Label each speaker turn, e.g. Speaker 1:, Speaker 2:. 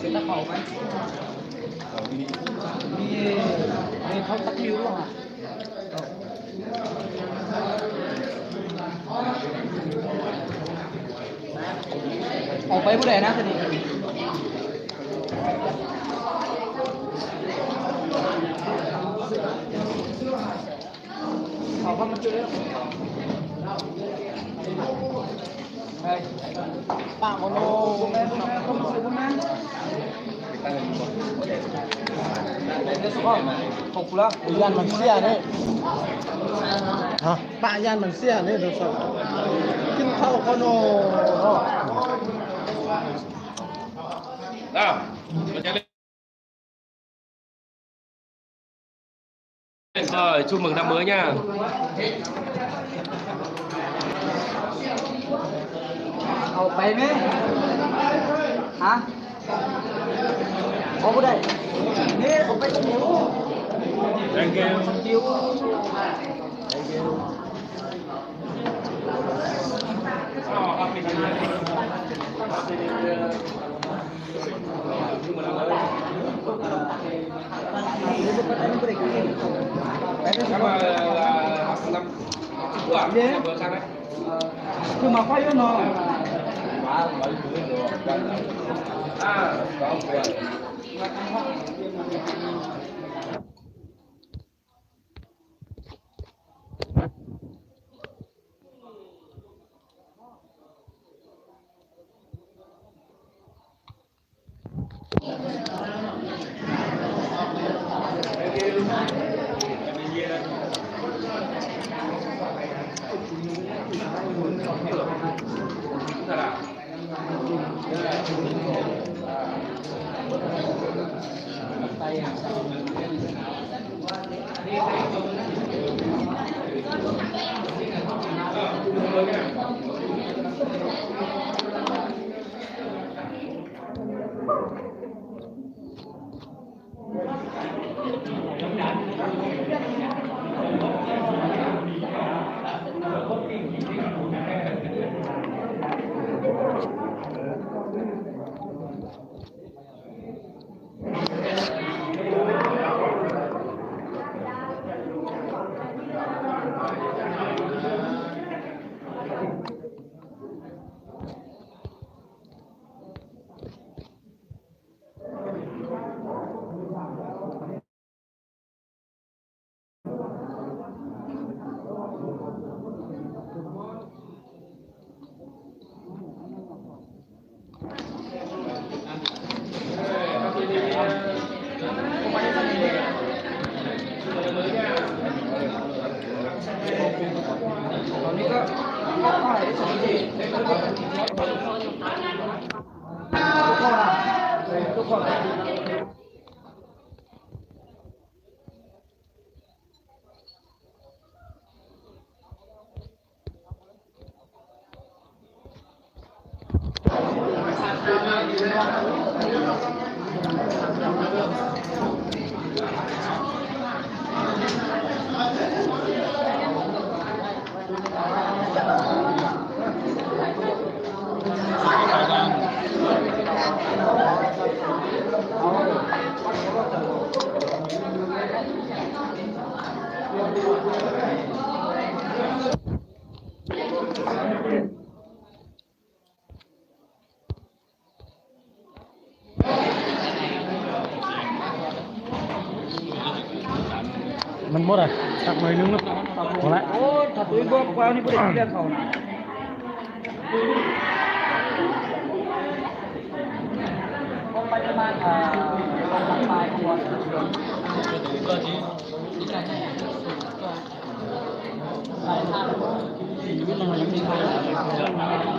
Speaker 1: เป็นตะเขาไหมมีเขาตะคิวหรอออกไปผู้ใดนะสนิทเขาเข้ามาช่วยแล้วป้าโมโนคุณแม่คุณแม่ขอบคุณแล้วยันมันเสียเนี่ยฮะป้ายันมันเสียเนี่ยดูสิขึ้นเข้าโคโน
Speaker 2: อ้าวมันจะเล่นrồi chúc mừng năm mới nha
Speaker 1: เอาไปไหมฮะเอาไปได้นี่เอาไปตรงนี้
Speaker 2: thank you
Speaker 1: thank youคือมาค่อยนอนตอนนี้ก็ทุกคน
Speaker 3: มันหมดอ่ะตักหน่อยนึงแล้วหมดละ
Speaker 1: โอ้ถ้าตุ้ยบอกว่านี่ไม่ได้เรียกเขานะพอไปประมาณปลายขวดก็นี้ใช่ก็ปลายท่าชีวิตเรายังมีทาง